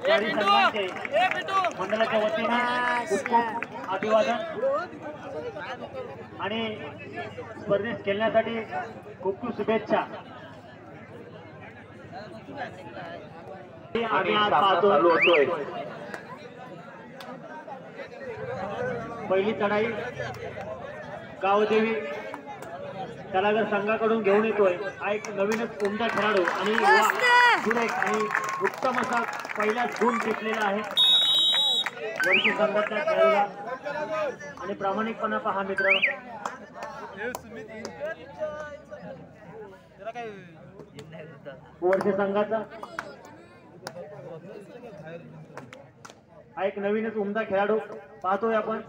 गाडी संघाचे मंडळाच्या वतीने खूप खूप अभिवादन आणि स्पर्धेत खेळण्यासाठी खूप खूप शुभेच्छा। आम्ही आज पाहतोय पहिली चढाई गावदेवी कलागर संघाकडून घेऊन येतोय। हा एक नवीनच उमदा खेळाडू आणि सुरेख आणि उत्तम असा पहिलाच गुण टिपलेला आहे वर्षी संघाच्या खेळाडूला आणि प्रामाणिकपणा पहा मित्रांनो। वर्षी संघाचा हा एक नवीनच उमदा खेळाडू पाहतोय आपण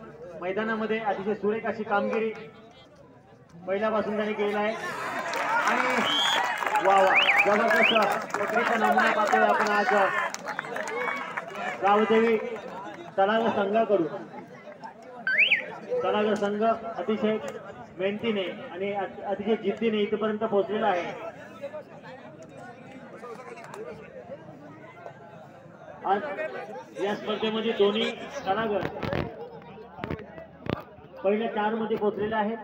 मैदानामध्ये। अतिशय सुरेख अशी कामगिरी पहिल्यापासून त्याने केलेली आहे आणि वा वा जबरदस्त प्रक्रियेचा नमुना पाहतोय आपण आज गावदेवी तलागर संघाकडून। तलागर संघ अतिशय मेहनतीने आणि अतिशय जिद्दीने इथपर्यंत पोहोचलेला आहे। आज या स्पर्धेमध्ये दोन्ही तलागर पहिल्या 4 मध्ये पोहोचलेले आहेत।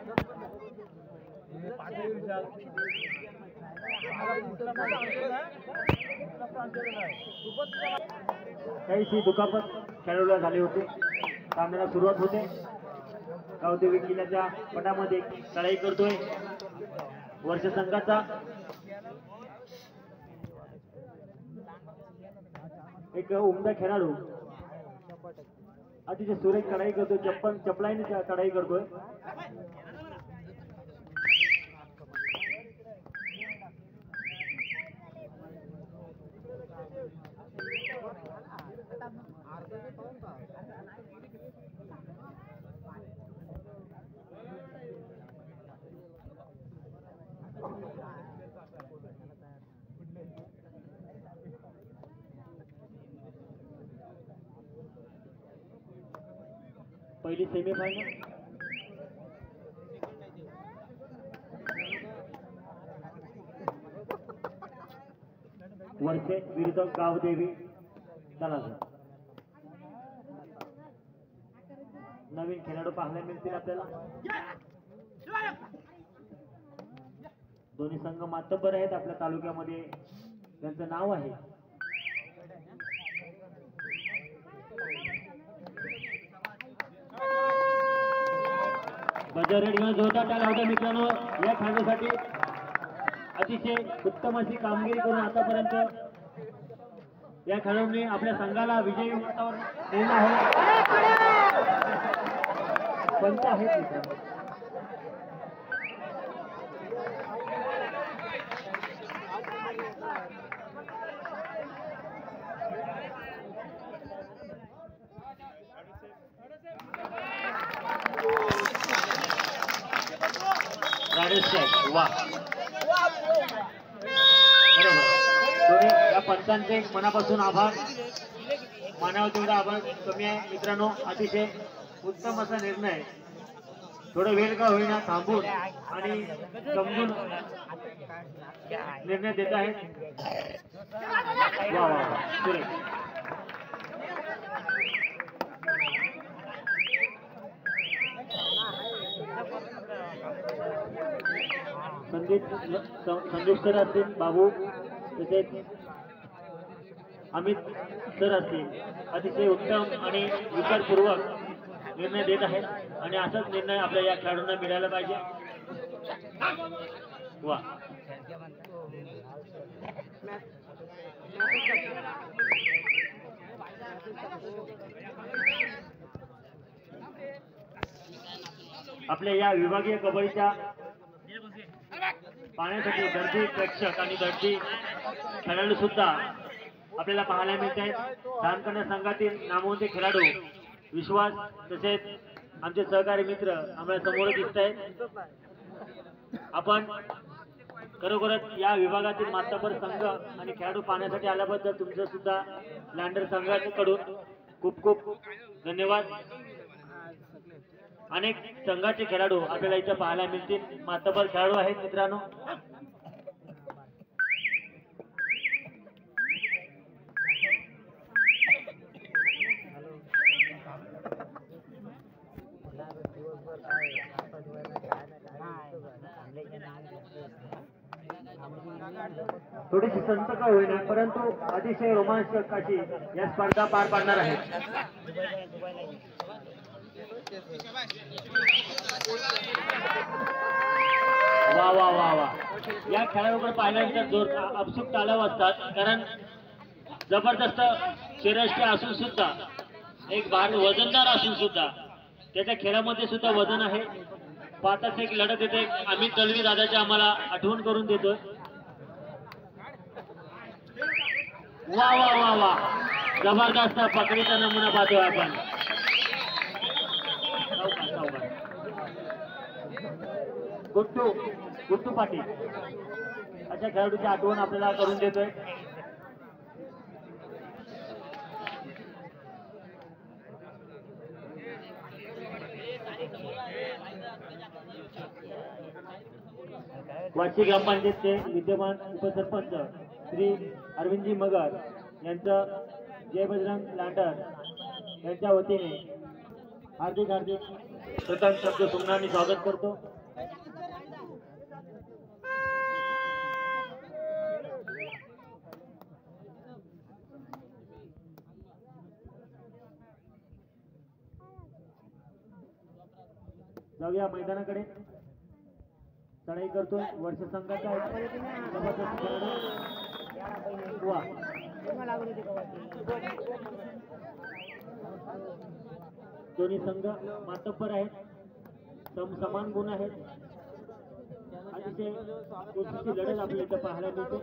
काहीशी दुखापत खेळाडूला झाली होती। सामन्याला सुरुवात होते। गावदेवी किल्ल्याच्या पटामध्ये चढाई करतोय वर्ष संघाचा एक उमदा खेळाडू अतिशय सुरेख चढाई करतोय। चपलाईने चढाई करतोय। पहिली सेमीफायनल वर्षे विरुद्ध गावदेवी तलागर। नवीन खेळाडू पाहायला मिळतील आपल्याला। दोन्ही संघ मातब्बर आहेत आपल्या तालुक्यामध्ये, त्यांचं नाव आहे। बजर रेड घेऊन जोरदार टाळ्या होत्या मित्रांनो या खेळाडूसाठी। अतिशय उत्तम अशी कामगिरी करून आतापर्यंत या खेळाडूंनी आपल्या संघाला विजयी वातावरण दिलं आहे। पंच आहेत मित्रांनो। वा बरोबर या पंचांचे मनापासून आभार मानावं तेवढा आभार कमी आहे मित्रांनो। अतिशय उत्तम असा निर्णय थोडं वेळ का होईना थांबून आणि समजून निर्णय देत आहेत। वा वा संदीप सर असतील, बाबू तसेच अमित सर असतील अतिशय उत्तम आणि विचारपूर्वक निर्णय देत आहेत आणि असाच निर्णय आपल्या या खेळाडूंना मिळाला पाहिजे। वा आपल्या या विभागीय कबड्डीच्या पाहण्यासाठी दर्दी प्रेक्षक आणि दर्दी खेळाडू सुद्धा आपल्याला पाहायला मिळत आहेत। धानकन्या संघातील नामवंत खेळाडू विश्वास तसेच आमचे सहकारी मित्र आम्हाला समोर दिसत आहेत। आपण खरोखरच या विभागातील मातब्बर संघ आणि खेळाडू पाहण्यासाठी आल्याबद्दल तुमचं सुद्धा लँडर संघाकडून खूप खूप धन्यवाद। अनेक संघाचे खेळाडू आपल्याला इथे पाहायला मिळतील, मातब्बर खेळाडू आहेत मित्रांनो। थोडीशी संत का होईना परंतु अतिशय रोमांचक अशी या स्पर्धा पार पाडणार आहेत. वा वा वा वा, या खेळाडूकडे पाहिल्यानंतर जोर अपसुक टाळ्या वाजतात, कारण जबरदस्त श्रेष्ठ असून सुद्धा एक वजनदार असून सुद्धा त्याच्या खेळामध्ये सुद्धा वजन आहे. पाहताच एक लढत येते, अमित दलवी दादाची आम्हाला आठवण करून देतोय. वा वा वा वा, जबरदस्त पकडीचा नमुना पाहतोय आपण. गुट्टू गुट्टू पाटील अशा खेळाडूची आठवण आपल्याला करून देतोय. वाशी ग्रामपंचायतचे विद्यमान उपसरपंच श्री अरविंदजी मगर यांचं जय बजरंग लांडर यांच्या वतीने हार्दिक हार्दिक प्रथम शब्द सुमनांनी स्वागत करतो. जाऊया मैदानाकडे. चढाई करतोय वर्ष संघाचा वा दोन्ही संघ मातब्बर आहेत, समान गुण आहेत. अतिशय कुस्तीची लढत आपल्याला इथं पाहायला मिळते.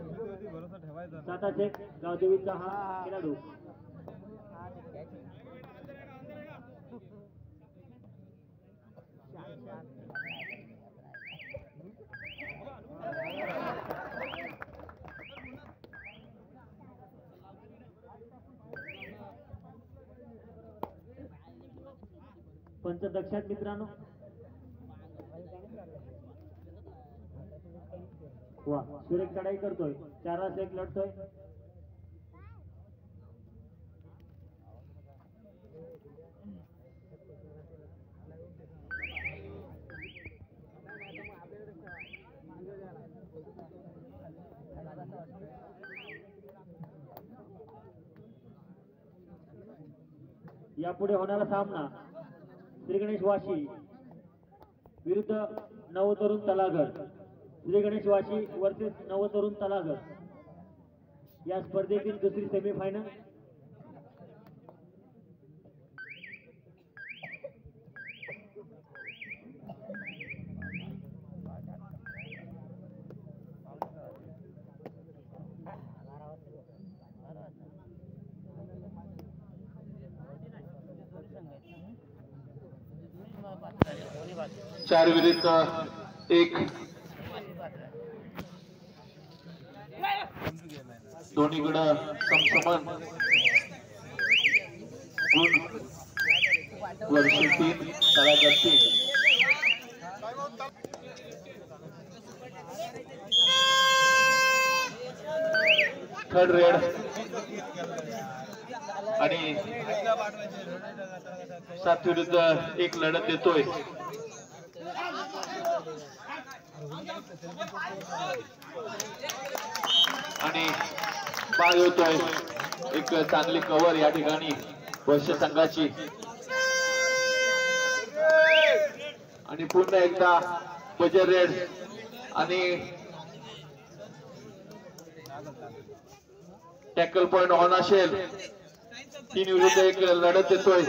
साताच एक गावदेवीचा हा खेळाडू पंचदक्षात मित्रांनो. वा, सुरेख चढाई करतोय, 4-1 लढतोय. यापुढे होणारा सामना श्री गणेश वाशी विरुद्ध नवतरुण तलाघर. श्री गणेश वाशी वर्सेस नवतरुण तलाघर या स्पर्धेतील दुसरी सेमीफायनल. चार विरुद्ध एक, दोन्हीकडं समसमान गुण. वर्ष 3 तलाघर 3. थर्ड रेड आणि 7 विरुद्ध 1 लढत देतोय. आणि पाय होतोय एक चांगली कव्हर या ठिकाणी वर्ष संघाची. आणि पुन्हा एकदा बजर रेड आणि टॅकल पॉइंट ऑन असेल. 3 विरुद्ध 1 लढत देतोय.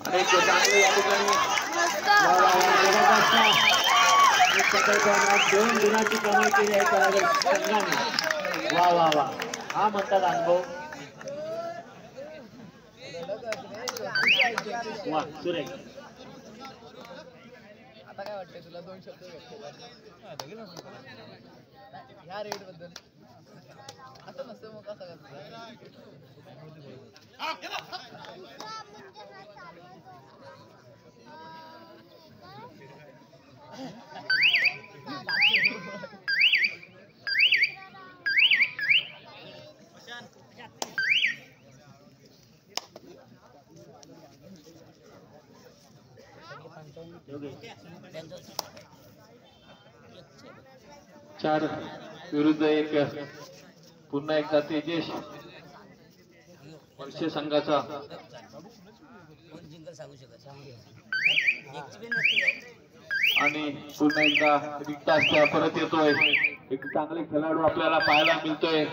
आणि चांगले या ठिकाणी 2 गुणाची कमाई केली आहे तलाघर संघाने. वा वा वा, हा म्हणतात अनुभव. वा, सुरेख. आता काय वाटतंय तुला 2 शब्द ह्या रेड बद्दल? असं नसतं मग कसं 4 विरुद्ध 1 पुन्हा एकदा तेजेश वर्षे संघाचा आणि पुन्हा एकदा रिक्त असल्या परत येतोय एक चांगले खेळाडू आपल्याला पाहायला मिळतोय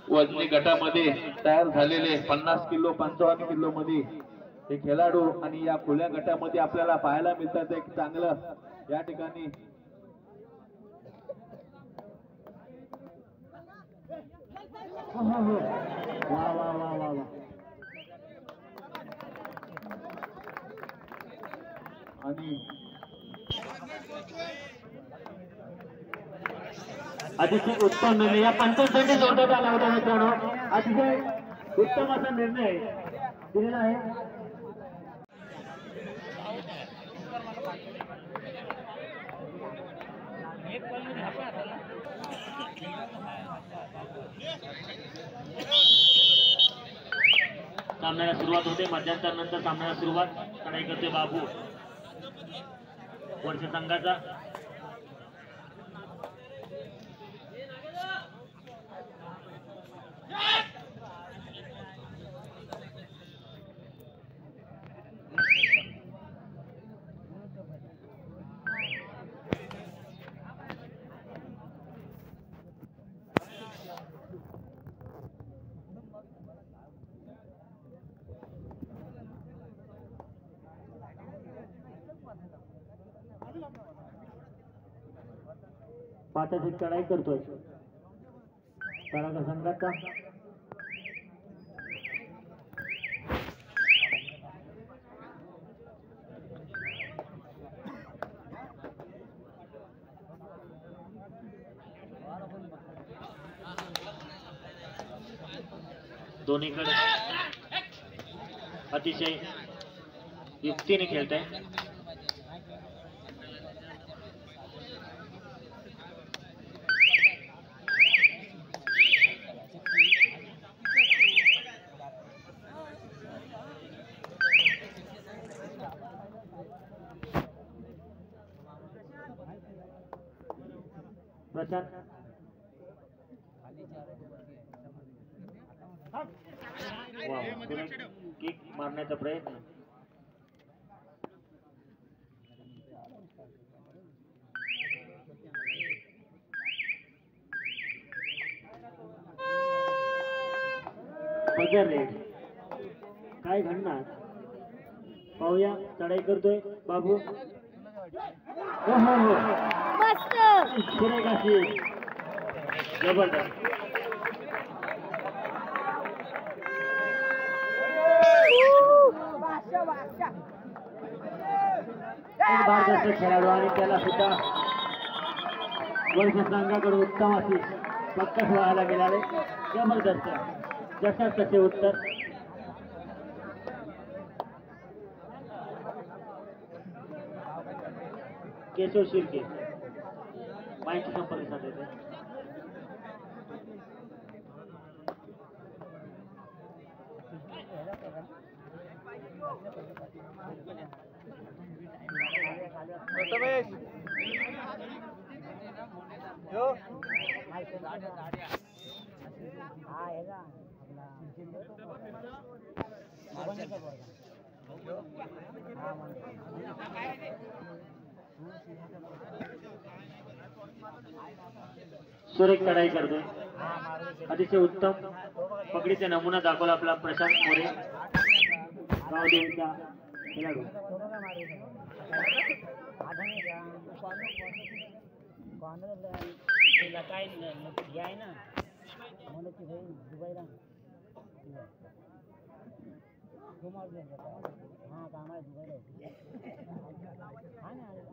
वजनी गटामध्ये तयार झालेले 50 किलो 55 किलो मध्ये हे खेळाडू आणि या खुल्या गटामध्ये आपल्याला पाहायला मिळतात एक चांगलं या ठिकाणी वा वा वा वा वा आणि अतिशय उत्तम निर्णय या पंचांसाठी जोडण्यात आला होता मित्रांनो. अतिशय उत्तम असा निर्णय दिलेला आहे. सामन्याला सुरुवात होते. मध्यंतरानंतर सामन्याला सुरुवात लढाई करते बाबू वर्ष संघाचा. पाटाची चढाई करतोय तडाखा संघाचा. दोन्हीकडे अतिशय युक्तीने खेळताय. प्रशांत किक मारण्याचा प्रयत्न. बजर रेड काय घडणार पाहूया. चढाई करतोय बाबू. हो हो हो जबरदस्त. भारताचा खेळाडू आणि त्याला सुद्धा वर्ष संघाकडून उत्तम अशी पक्कस व्हायला मिळाले. जबरदस्त जशा तसे उत्तर. केशव शिर्के माहिती संपर्क साधले. सुरेख चढाई करतोय. अतिशय उत्तम पकडीचा नमुना दाखवला आपला प्रशांत मोरे गावदेवीचा खेळाडू.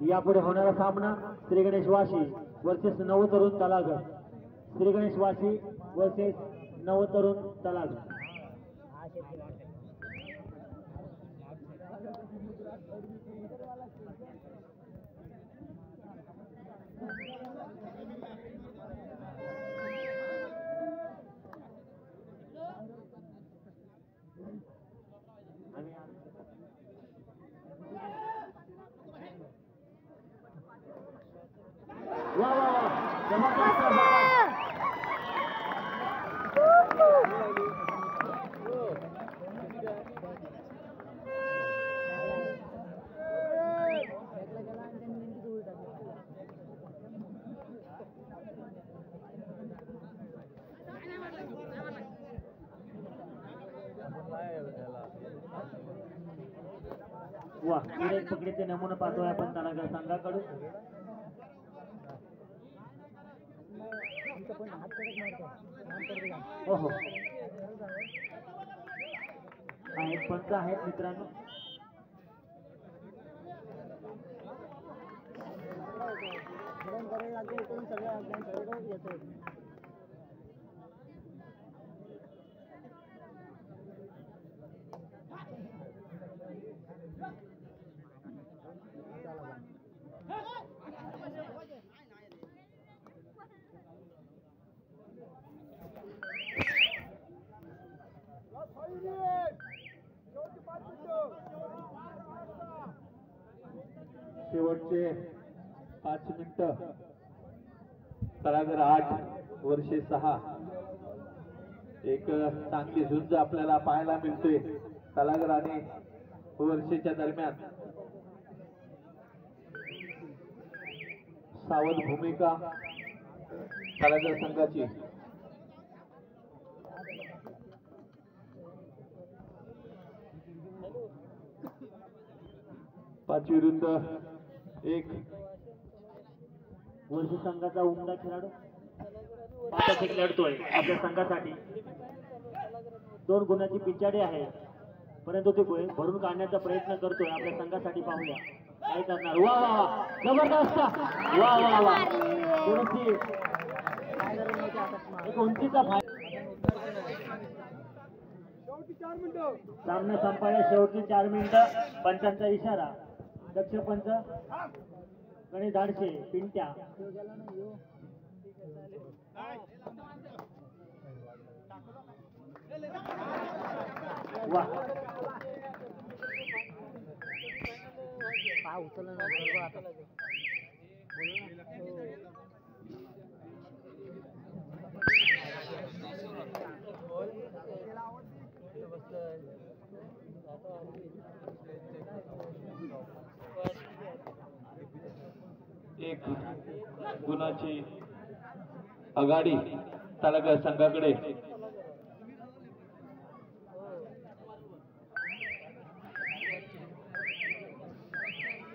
यापुढे होणारा सामना श्री गणेश वाशी वर्सेस नव तरुण तलागर. श्री गणेश वाशी वर्सेस नव तरुण तलागर. वा वा वा वा विराट पकडीचे नमुने पाहतोय आपण तलागर संघाकडून. हो हो आहेत पंच आहेत मित्रांनो. शेवटचे 5 मिनिटं. तलागर 8 वर्षे 6. एक चांगली झुंज आपल्याला पाहायला मिळते तलागर आणि वर्षेच्या दरम्यान. सावध भूमिका तलागर संघाची. पाच विरुद्ध 1. वर्ष संघाचा उमदा खेळाडू पाच लढतोय आपल्या संघासाठी. 2 गुणाची पिछाडी आहे परंतु ते भरून काढण्याचा प्रयत्न करतोय आपल्या संघासाठी. पाहूया काय करणार. वा वा वा जबरदस्त. वा वा वा थोडीशी एक उंचीचा सामना संपायला शेवटची 4 मिनिटं. पंचांचा इशारा. दक्ष पंच गणेश धाडशे पिंट्या. वा एक गुणाची आघाडी तलागर संघाकडे.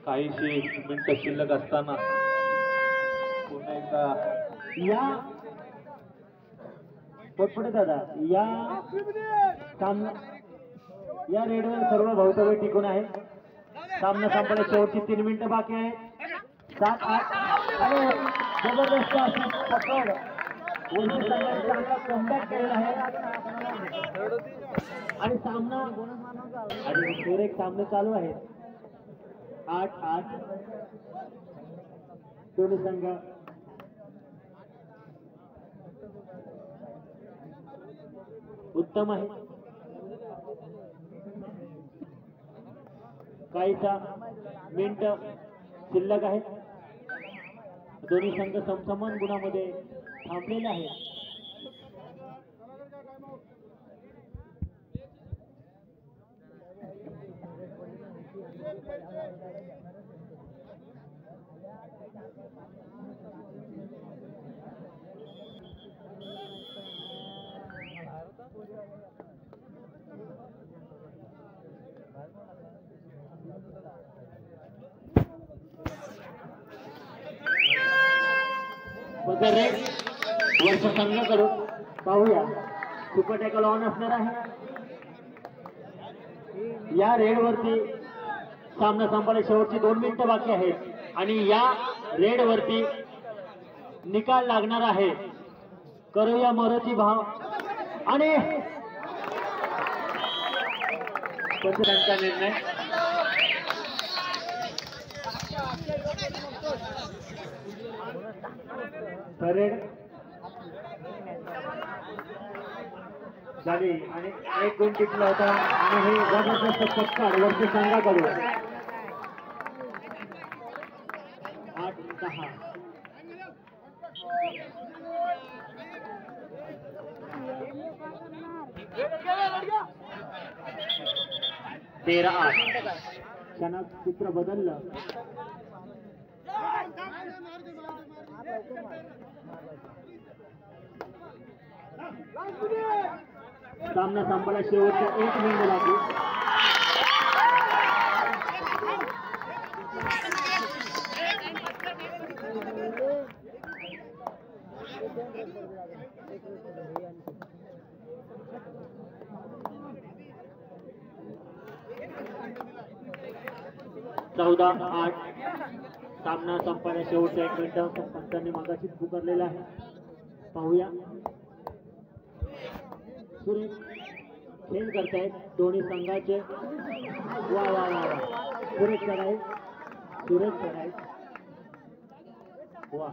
काहीशी मिनिटं शिल्लक असताना पुन्हा एकदा या पोटपुटे दादा या सामना या रेडवर सर्व भवितव्य टिकून आहे. सामना संपला शेवटची 3 मिनिटं बाकी आहेत. 7-8 आणि जबरदस्त अशी पकड वर्षी संघाने चांगला कमबॅक केलेला आहे आणि सामना आणि फेर एक सामने चालू आहेत. 8-8 दोन्ही संघ उत्तम आहे. काहीसा मिनिट शिल्लक आहेत. दोन्ही संघ समसमान गुणामध्ये थांबलेले आहेत. रेड वर्ष संघाकडून पाहूया सुपर टॅकल ऑन असणार आहे. या रेड वरती सामना संपायला शेवटची 2 मिनिटं बाकी आहेत आणि या रेड वरती निकाल लागणार आहे. करूया मरोची भाव आणि पंचांचा निर्णय. रेड झाली आणि 1 गुण टिकला होता आणि हे जबरदस्त पक्कार वर्ष संघाकडून. 8-10 13-8 क्षणात चित्र बदललं. सामना संपला शेवटच्या 1 मिनिट बाकी. चौदा 8 सामना संपण्या शेवटच्या 1 मिनिट पंचांनी मागाशीच पुकारलेला आहे. पाहूया सुरेश खेळ करतायत दोन्ही संघाचे. वा वा वा वा सुरेश चढाई वा